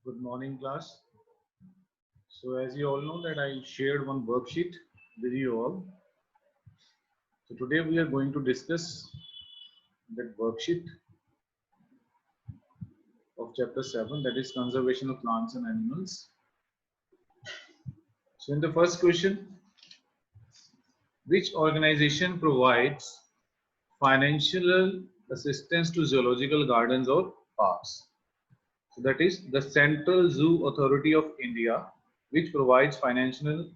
Good morning, class. So, as you all know that I shared one worksheet with you all. So today we are going to discuss that worksheet of chapter 7, that is conservation of plants and animals. So in the first question, which organization provides financial assistance to zoological gardens or parks? So that is the Central Zoo Authority of India, which provides financial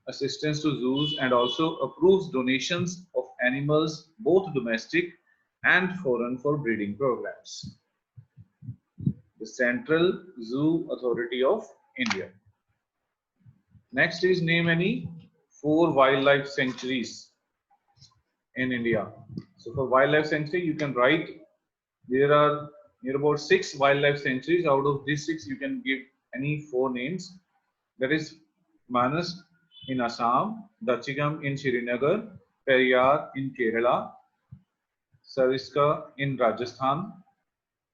assistance to zoos and also approves donations of animals, both domestic and foreign, for breeding programs. The Central Zoo Authority of India. Next is name any 4 wildlife sanctuaries in India. So for wildlife sanctuary, you can write there are near about 6 wildlife sanctuaries. Out of these 6, you can give any 4 names. That is Manas in Assam, Dachigam in Srinagar, Periyar in Kerala, Sariska in Rajasthan,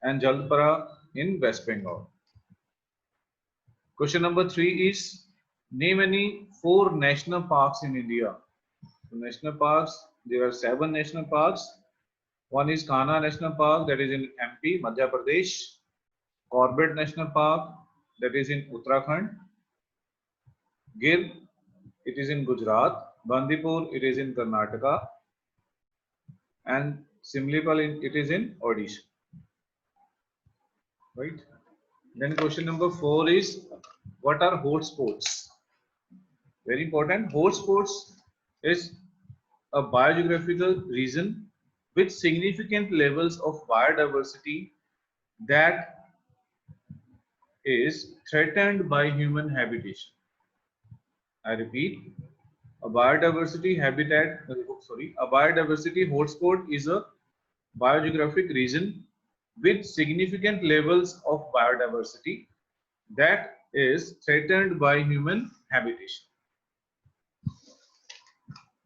and Jalpara in West Bengal. Question number 3 is name any 4 national parks in India. So national parks, there are 7 national parks. One is Kanha National Park, that is in MP, Madhya Pradesh. Corbett National Park, that is in Uttarakhand. Gir, it is in Gujarat. Bandipur, it is in Karnataka. And Simlipal, it is in Odisha. Right? Then question number 4 is what are hotspots? Very important. Hotspots is a biogeographical region with significant levels of biodiversity that is threatened by human habitation. I repeat, a biodiversity hotspot is a biogeographic region with significant levels of biodiversity that is threatened by human habitation.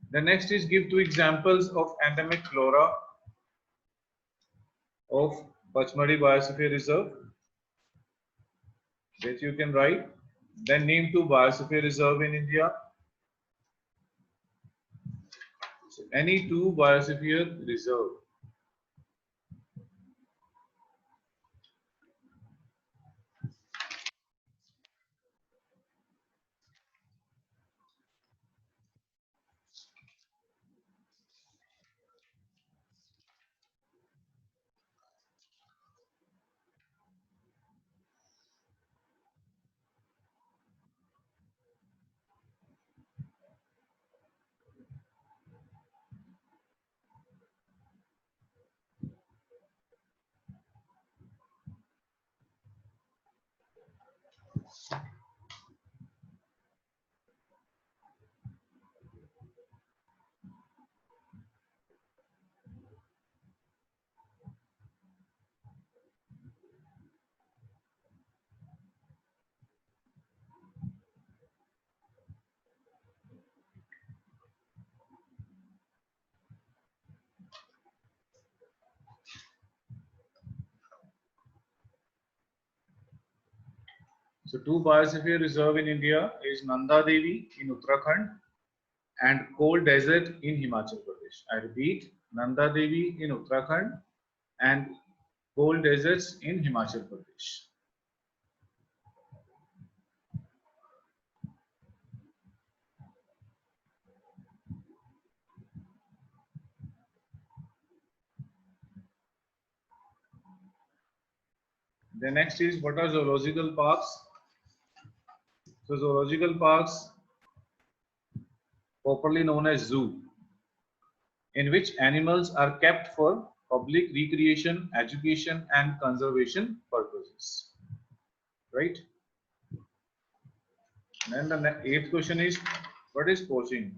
The next is give 2 examples of endemic flora of Pachmari Biosphere Reserve that you can write. Then name 2 biosphere reserve in India. So any 2 biosphere reserve. So 2 biosphere reserve in India is Nanda Devi in Uttarakhand and Cold Desert in Himachal Pradesh. I repeat, Nanda Devi in Uttarakhand and Cold Deserts in Himachal Pradesh. The next is what are zoological parks? So zoological parks, properly known as zoo, in which animals are kept for public recreation, education, and conservation purposes. Right? Then the 8th question is what is poaching?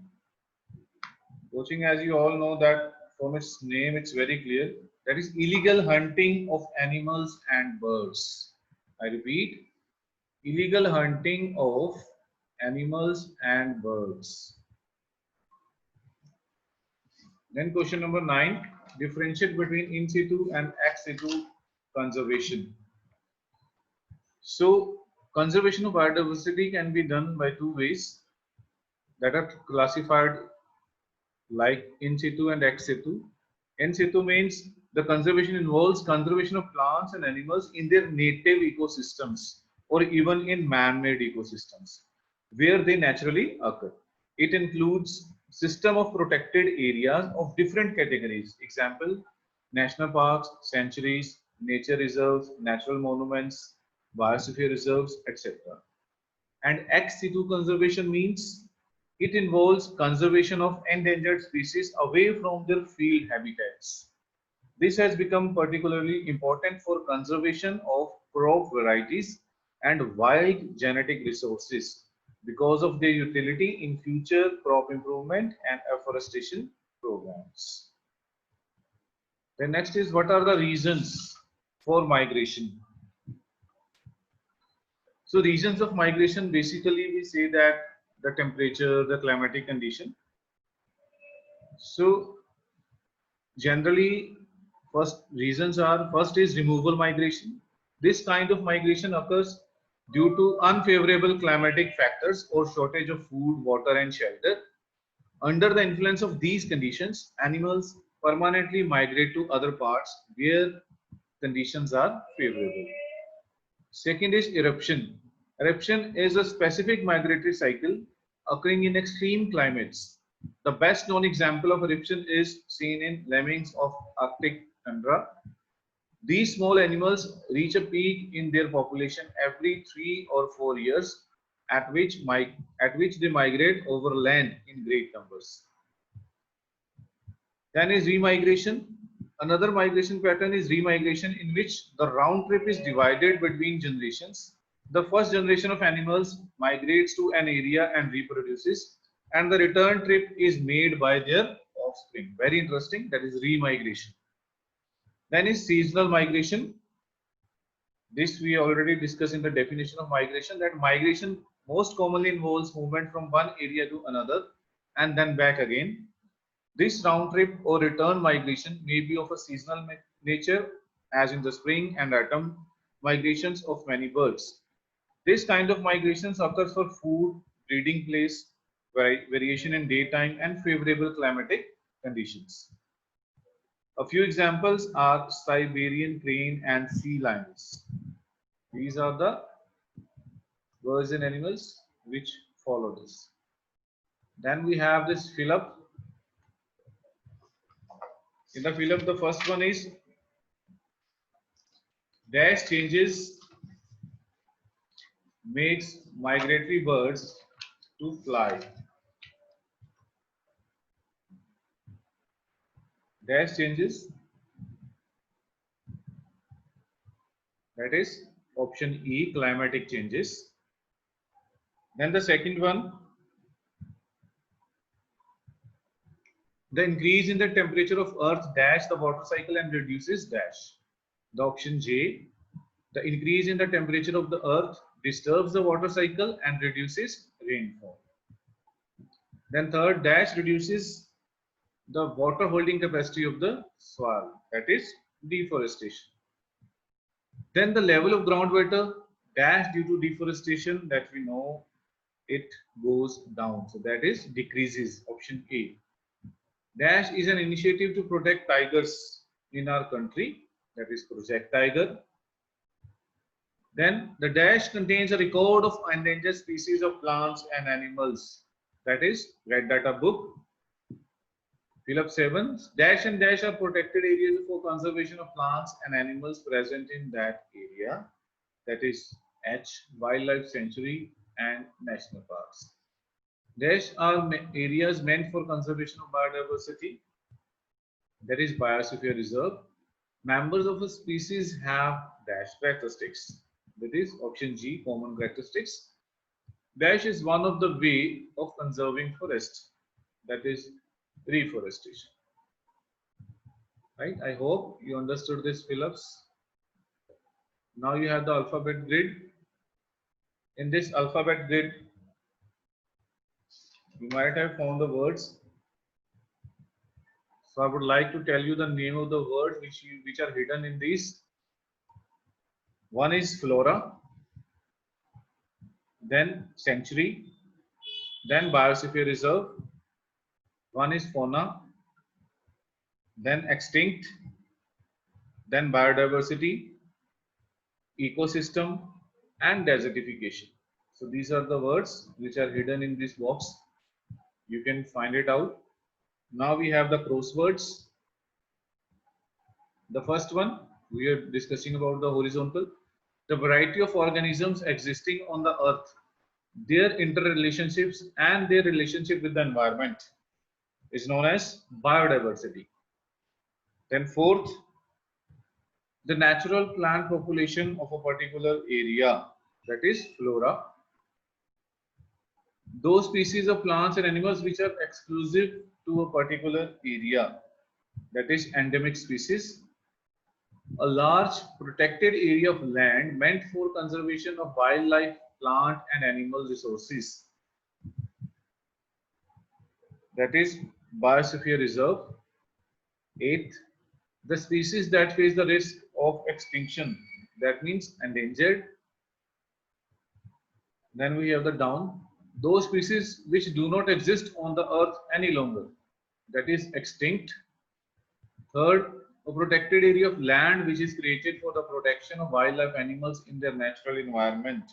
Poaching, as you all know, that from its name, it's very clear. That is illegal hunting of animals and birds. I repeat, illegal hunting of animals and birds. Then question number 9, differentiate between in situ and ex situ conservation. So conservation of biodiversity can be done by two ways that are classified like in situ and ex situ. In situ means the conservation involves conservation of plants and animals in their native ecosystems or even in man-made ecosystems where they naturally occur. It includes system of protected areas of different categories. Example, national parks, sanctuaries, nature reserves, natural monuments, biosphere reserves, etc. And ex situ conservation means it involves conservation of endangered species away from their field habitats. This has become particularly important for conservation of crop varieties and wild genetic resources because of their utility in future crop improvement and afforestation programs. The next is, what are the reasons for migration? So reasons of migration, basically we say that the temperature, the climatic condition. So generally, first is removal migration. This kind of migration occurs due to unfavorable climatic factors or shortage of food, water and shelter. Under the influence of these conditions, animals permanently migrate to other parts where conditions are favorable. Second is eruption. Eruption is a specific migratory cycle occurring in extreme climates. The best known example of eruption is seen in lemmings of Arctic tundra. These small animals reach a peak in their population every 3 or 4 years, at which they migrate over land in great numbers. Then is remigration. Another migration pattern is remigration, in which the round trip is divided between generations. The first generation of animals migrates to an area and reproduces, and the return trip is made by their offspring. Very interesting. That is remigration. Then is seasonal migration. This we already discussed in the definition of migration, that migration most commonly involves movement from one area to another and then back again. This round trip or return migration may be of a seasonal nature, as in the spring and autumn migrations of many birds. This kind of migrations occurs for food, breeding place, variation in daytime, and favorable climatic conditions. A few examples are Siberian crane and sea lions. These are the birds and animals which follow this. Then we have this fill up. In the fill up, the first one is dash changes makes migratory birds to fly. Dash changes, that is option E, climatic changes. Then the second one, the increase in the temperature of earth dash the water cycle and reduces dash. The option J, the increase in the temperature of the earth disturbs the water cycle and reduces rainfall. Then third, dash reduces the water holding capacity of the soil, that is deforestation. Then the level of groundwater dash due to deforestation, that we know it goes down, so that is decreases, option A. Dash is an initiative to protect tigers in our country, that is Project Tiger. Then the dash contains a record of endangered species of plants and animals, that is Red Data Book. Fill up 7. Dash and dash are protected areas for conservation of plants and animals present in that area, that is H, wildlife sanctuary and national parks. Dash are areas meant for conservation of biodiversity, that is biosphere reserve. Members of a species have dash characteristics, that is option G, common characteristics. Dash is one of the way of conserving forest, that is reforestation. Right? I hope you understood this, Phillips. Now you have the alphabet grid. In this alphabet grid, you might have found the words. So I would like to tell you the name of the words which are hidden in these. One is flora. then sanctuary, then biosphere reserve, one is fauna, then extinct, then biodiversity, ecosystem, and desertification. So these are the words which are hidden in this box. You can find it out. Now we have the crosswords. The first one, we are discussing about the horizontal. The variety of organisms existing on the earth, their interrelationships and their relationship with the environment is known as biodiversity. Then fourth, the natural plant population of a particular area, that is flora. Those species of plants and animals which are exclusive to a particular area, that is endemic species. A large protected area of land meant for conservation of wildlife, plant and animal resources, that is biosphere reserve. Eighth, the species that face the risk of extinction, that means endangered. Then we have the down, those species which do not exist on the earth any longer, that is extinct. Third, a protected area of land which is created for the protection of wildlife animals in their natural environment,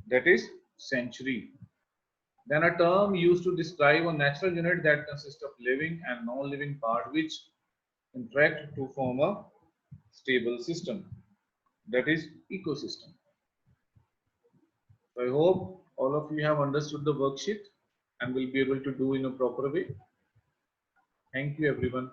that is sanctuary. Then a term used to describe a natural unit that consists of living and non-living part which interact to form a stable system, that is ecosystem. So I hope all of you have understood the worksheet and will be able to do in a proper way. Thank you everyone.